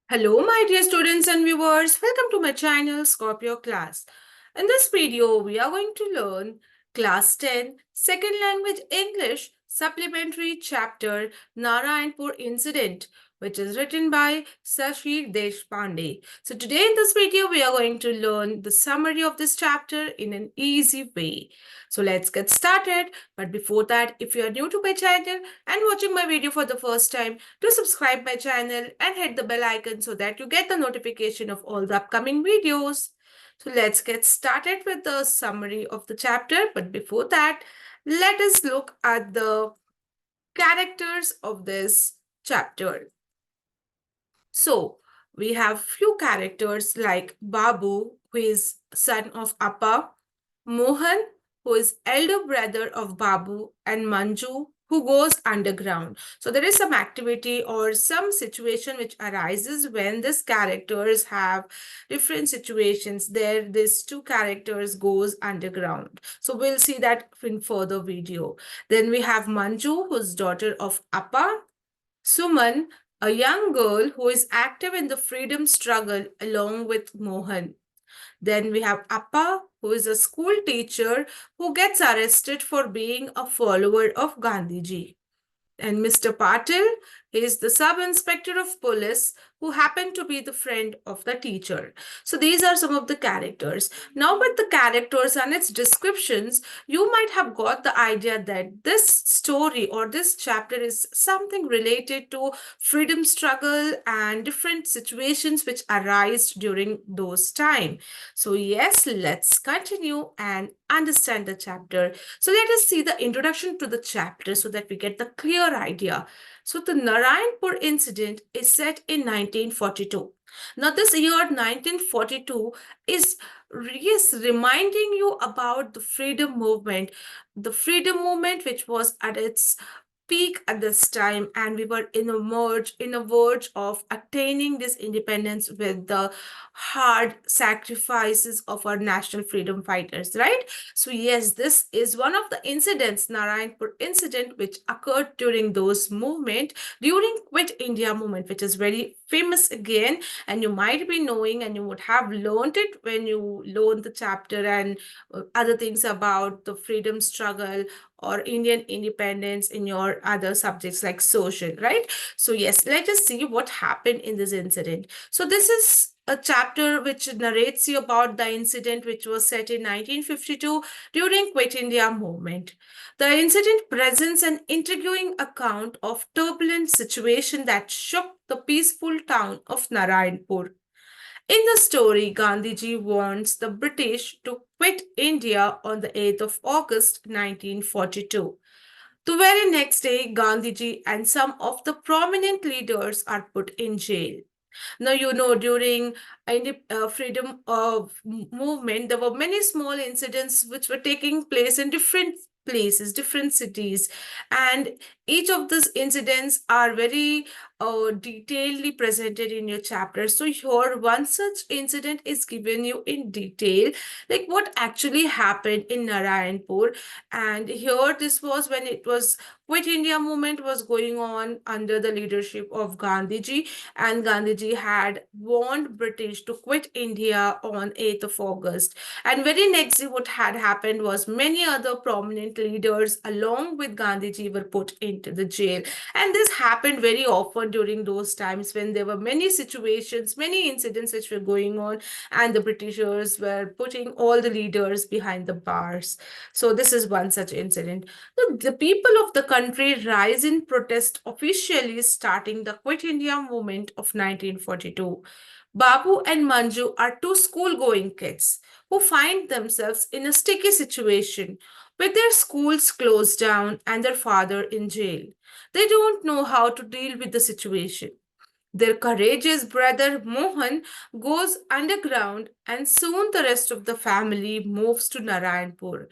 Hello, my dear students and viewers. Welcome to my channel, Scorpio class. In this video, we are going to learn Class 10, Second Language English, Supplementary Chapter, Narayanpur Incident, which is written by Sashir Deshpande. So today in this video, we are going to learn the summary of this chapter in an easy way. So let's get started. But before that, if you are new to my channel and watching my video for the first time, do subscribe my channel and hit the bell icon so that you get the notification of all the upcoming videos. So let's get started with the summary of the chapter. But before that, let us look at the characters of this chapter. So we have few characters like Babu, who is son of Appa, Mohan, who is elder brother of Babu, and Manju, who goes underground. So there is some activity or some situation which arises when these characters have different situations. There, these two characters goes underground. So we'll see that in further video. Then we have Manju, who's daughter of Appa, Suman, a young girl who is active in the freedom struggle along with Mohan. Then we have Appa, who is a school teacher who gets arrested for being a follower of Gandhiji. And Mr. Patil is the sub-inspector of police who happened to be the friend of the teacher. So these are some of the characters. Now with the characters and its descriptions, you might have got the idea that this story or this chapter is something related to freedom struggle and different situations which arise during those time. So yes, let's continue and understand the chapter. So let us see the introduction to the chapter so that we get the clear idea. So the Narayanpur incident is set in 1942. Now this year 1942 is reminding you about the freedom movement which was at its peak at this time, and we were in a verge of attaining this independence with the hard sacrifices of our national freedom fighters, right? So yes, this is one of the incidents, Narayanpur incident, which occurred during those movement, during Quit India movement, which is very famous again, and you might be knowing and you would have learned it when you learned the chapter and other things about the freedom struggle or Indian independence in your other subjects like social, right? So yes, let us see what happened in this incident. So this is a chapter which narrates you about the incident which was set in 1952 during Quit India movement. The incident presents an intriguing account of turbulent situation that shook the peaceful town of Narayanpur. In the story, Gandhiji wants the British to quit India on the 8th of August 1942. The very next day, Gandhiji and some of the prominent leaders are put in jail. Now, you know, during freedom of movement, there were many small incidents which were taking place in different places, different cities, and each of these incidents are very detailedly presented in your chapter. So here, one such incident is given you in detail, like what actually happened in Narayanpur. And here, this was when it was Quit India movement was going on under the leadership of Gandhiji, and Gandhiji had warned British to quit India on 8th of August. And very next day what had happened was many other prominent leaders along with Gandhiji were put into the jail. And this happened very often during those times when there were many situations, many incidents which were going on, and the Britishers were putting all the leaders behind the bars. So this is one such incident. The people of the country rise in protest, officially starting the Quit India movement of 1942. Babu and Manju are two school-going kids who find themselves in a sticky situation with their schools closed down and their father in jail. They don't know how to deal with the situation. Their courageous brother Mohan goes underground, and soon the rest of the family moves to Narayanpur,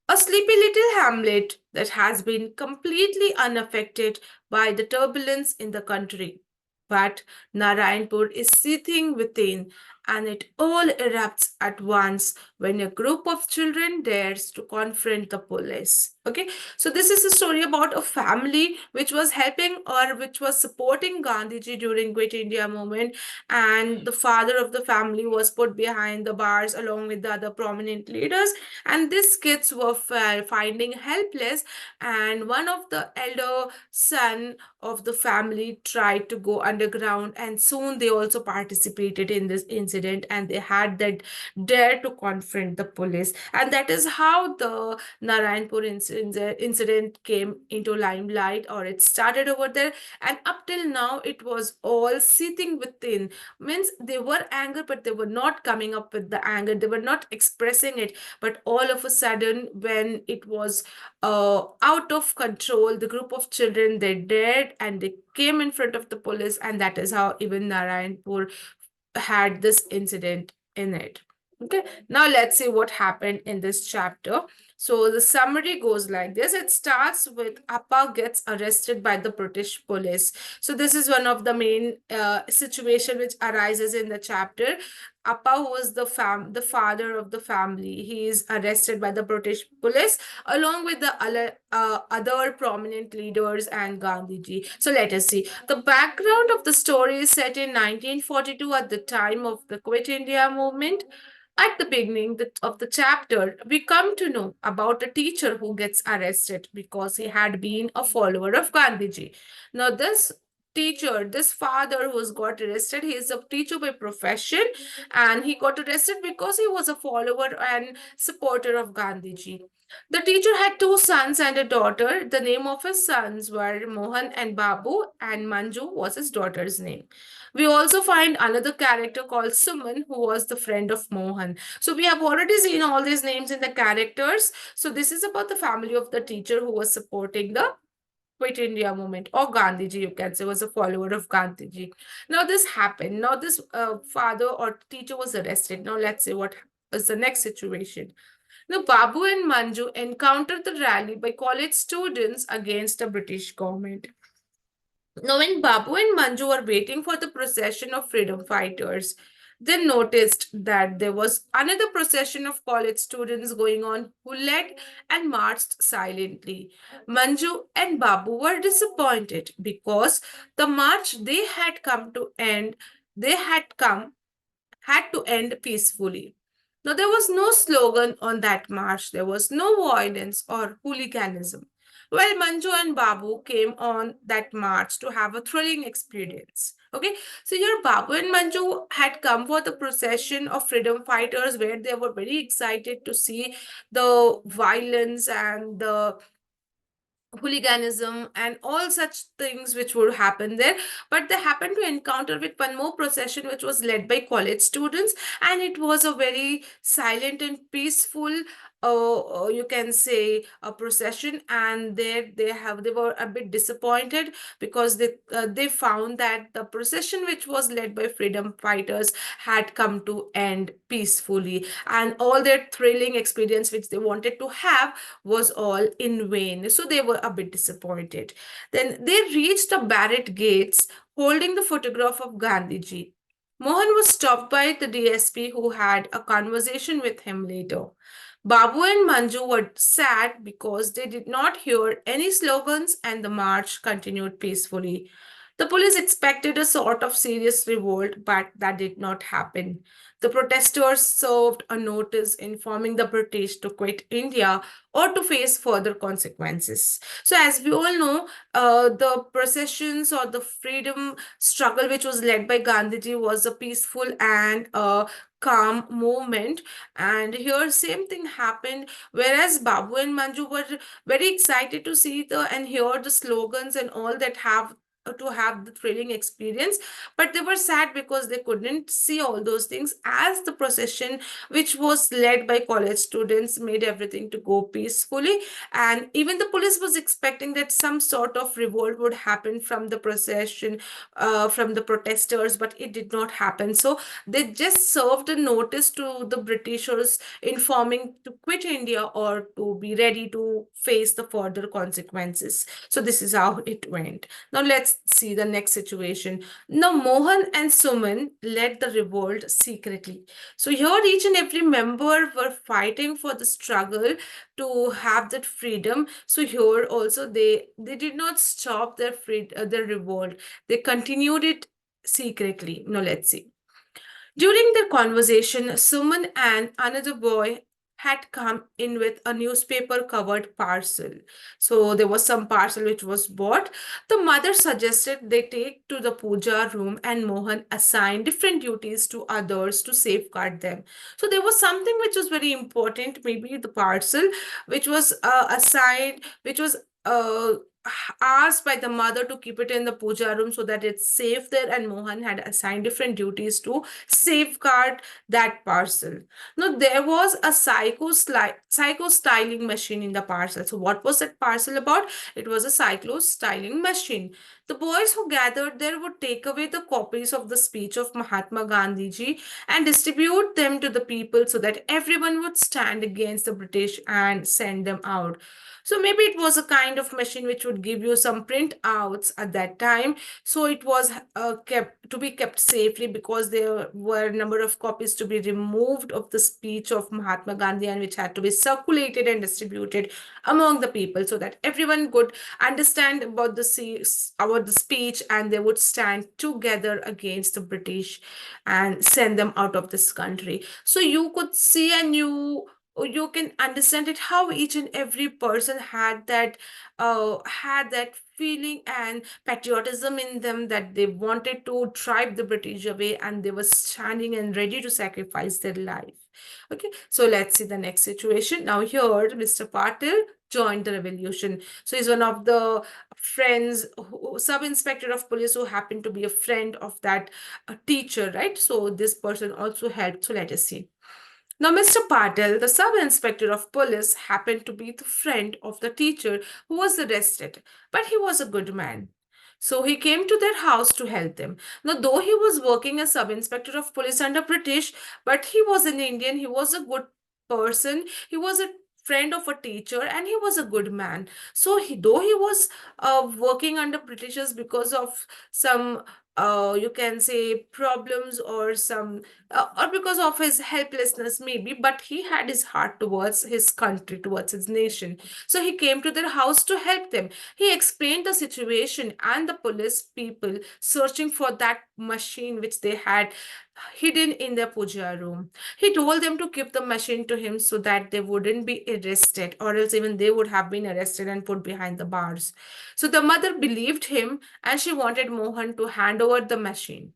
a sleepy little hamlet that has been completely unaffected by the turbulence in the country. But Narayanpur is seething within, and it all erupts at once when a group of children dares to confront the police. Okay, so this is a story about a family which was helping or which was supporting Gandhiji during Quit India movement, and the father of the family was put behind the bars along with the other prominent leaders, and these kids were finding helpless, and one of the elder son of the family tried to go underground, and soon they also participated in this incident, and they had that dare to confront the police, and that is how the Narayanpur incident came into limelight, or it started over there, and up till now it was all seething within. Means they were angry, but they were not coming up with the anger, they were not expressing it, but all of a sudden when it was out of control, the group of children, they dared and they came in front of the police, and that is how even Narayanpur had this incident in it. Okay, now let's see what happened in this chapter. So the summary goes like this. It starts with Appa gets arrested by the British police. So this is one of the main situation which arises in the chapter. Appa was the father of the family. He is arrested by the British police along with the other prominent leaders and Gandhiji. So let us see. The background of the story is set in 1942 at the time of the Quit India movement. At the beginning of the chapter, we come to know about a teacher who gets arrested because he had been a follower of Gandhiji. Now, this teacher, this father who's got arrested, he is a teacher by profession, and he got arrested because he was a follower and supporter of Gandhiji. The teacher had two sons and a daughter. The name of his sons were Mohan and Babu, and Manju was his daughter's name. We also find another character called Suman, who was the friend of Mohan. So we have already seen all these names in the characters. So this is about the family of the teacher who was supporting the Quit India movement, or Gandhiji, you can say, was a follower of Gandhiji. Now this happened. Now this father or teacher was arrested. Now let's see what is the next situation. Now Babu and Manju encountered the rally by college students against the British government. Now, when Babu and Manju were waiting for the procession of freedom fighters, they noticed that there was another procession of college students going on who led and marched silently. Manju and Babu were disappointed because the march they had come to end, they had to end peacefully. Now, there was no slogan on that march, there was no violence or hooliganism. Well, Manju and Babu came on that march to have a thrilling experience. Okay, so here Babu and Manju had come for the procession of freedom fighters where they were very excited to see the violence and the hooliganism and all such things which would happen there, but they happened to encounter with one more procession which was led by college students, and it was a very silent and peaceful you can say a procession, and there they were a bit disappointed because they found that the procession which was led by freedom fighters had come to end peacefully, and all their thrilling experience which they wanted to have was all in vain. So they were a bit disappointed. Then they reached the barracks gates holding the photograph of Gandhiji. Mohan was stopped by the DSP who had a conversation with him later. Babu and Manju were sad because they did not hear any slogans and the march continued peacefully. The police expected a sort of serious revolt, but that did not happen. The protesters served a notice informing the British to quit India or to face further consequences. So, as we all know, the processions or the freedom struggle which was led by Gandhiji was a peaceful and calm movement. And here, same thing happened. Whereas Babu and Manju were very excited to see the and hear the slogans and all that have to have the thrilling experience, but they were sad because they couldn't see all those things as the procession which was led by college students made everything to go peacefully, and even the police was expecting that some sort of revolt would happen from the procession, from the protesters, but it did not happen. So they just served a notice to the Britishers informing to quit India or to be ready to face the further consequences. So this is how it went. Now let's let's see the next situation. Now, Mohan and Suman led the revolt secretly. So here, each and every member were fighting for the struggle to have that freedom. So here also, they did not stop their revolt. They continued it secretly. Now, let's see. During their conversation, Suman and another boy had come in with a newspaper covered parcel. So there was some parcel which was bought. The mother suggested they take to the puja room and Mohan assigned different duties to others to safeguard them. So there was something which was very important, maybe the parcel, which was assigned, which was asked by the mother to keep it in the puja room so that it's safe there, and Mohan had assigned different duties to safeguard that parcel. Now, there was a psycho styling machine in the parcel. So, what was that parcel about? It was a psycho styling machine. The boys who gathered there would take away the copies of the speech of Mahatma Gandhi ji and distribute them to the people so that everyone would stand against the British and send them out. So maybe it was a kind of machine which would give you some printouts at that time. So it was kept safely because there were a number of copies to be removed of the speech of Mahatma Gandhi, and which had to be circulated and distributed among the people so that everyone could understand about the speech, and they would stand together against the British and send them out of this country. So you could see, and you can understand it, how each and every person had that feeling and patriotism in them, that they wanted to drive the British away, and they were standing and ready to sacrifice their life. Okay, so let's see the next situation. Now here, Mr. Patil joined the revolution. So he's one of the friends, sub-inspector of police, who happened to be a friend of that teacher, right? So this person also helped. So let us see. Now, Mr. Patil, the sub-inspector of police, happened to be the friend of the teacher who was arrested, but he was a good man. So he came to their house to help them. Now, though he was working as sub-inspector of police under British, but he was an Indian, he was a good person, he was a friend of a teacher, and he was a good man. So though he was working under Britishers because of some you can say problems, or because of his helplessness maybe, but he had his heart towards his country, towards his nation. So he came to their house to help them. He explained the situation and the police people searching for that machine which they had hidden in their puja room. He told them to keep the machine to him so that they wouldn't be arrested, or else even they would have been arrested and put behind the bars. So the mother believed him, and she wanted Mohan to hand over the machine.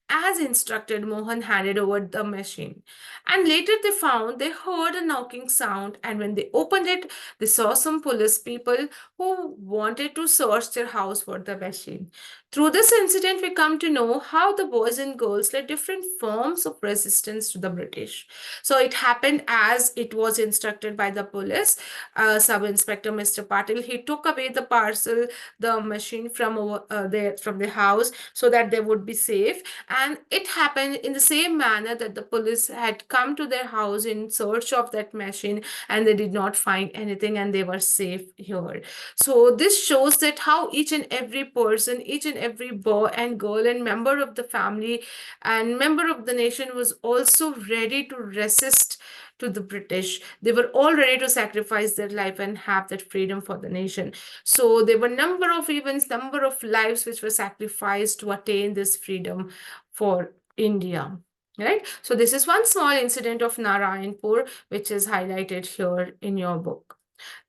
As instructed, Mohan handed over the machine. And later they heard a knocking sound, and when they opened it, they saw some police people who wanted to search their house for the machine. Through this incident, we come to know how the boys and girls led different forms of resistance to the British. So it happened as it was instructed by the police. Sub-Inspector Mr. Patil, he took away the parcel, the machine from the house so that they would be safe. And it happened in the same manner that the police had come to their house in search of that machine, and they did not find anything, and they were safe here. So this shows that how each and every person, each and every boy and girl and member of the family and member of the nation was also ready to resist to the British. They were all ready to sacrifice their life and have that freedom for the nation. So there were number of events, number of lives which were sacrificed to attain this freedom for India. Right? So this is one small incident of Narayanpur, which is highlighted here in your book.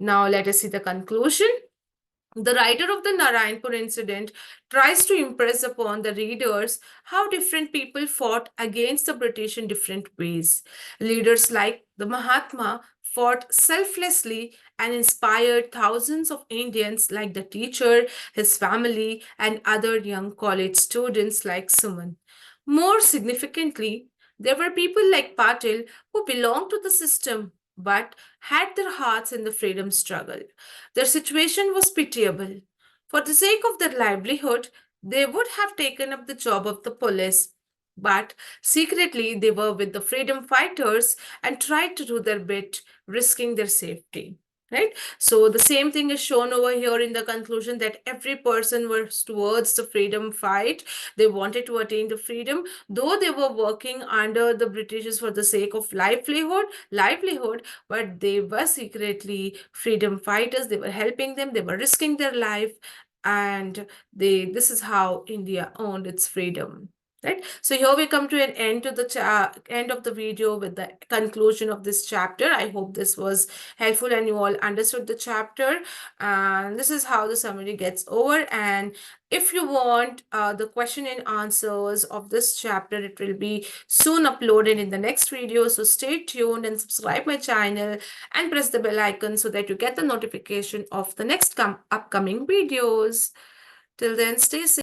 Now let us see the conclusion. The writer of the Narayanpur incident tries to impress upon the readers how different people fought against the British in different ways. Leaders like the Mahatma fought selflessly and inspired thousands of Indians like the teacher, his family, and other young college students like Suman. More significantly, there were people like Patil who belonged to the system but had their hearts in the freedom struggle. Their situation was pitiable. For the sake of their livelihood, they would have taken up the job of the police, but secretly they were with the freedom fighters and tried to do their bit, risking their safety. right? So the same thing is shown over here in the conclusion, that every person was towards the freedom fight. They wanted to attain the freedom, though they were working under the Britishers for the sake of livelihood, but they were secretly freedom fighters. They were helping them, they were risking their life, and this is how India earned its freedom. Right. So here we come to an end to the end of the video with the conclusion of this chapter. I hope this was helpful and you all understood the chapter. And this is how the summary gets over. And if you want the question and answers of this chapter, it will be soon uploaded in the next video. So stay tuned and subscribe my channel and press the bell icon so that you get the notification of the next upcoming videos. Till then, stay safe.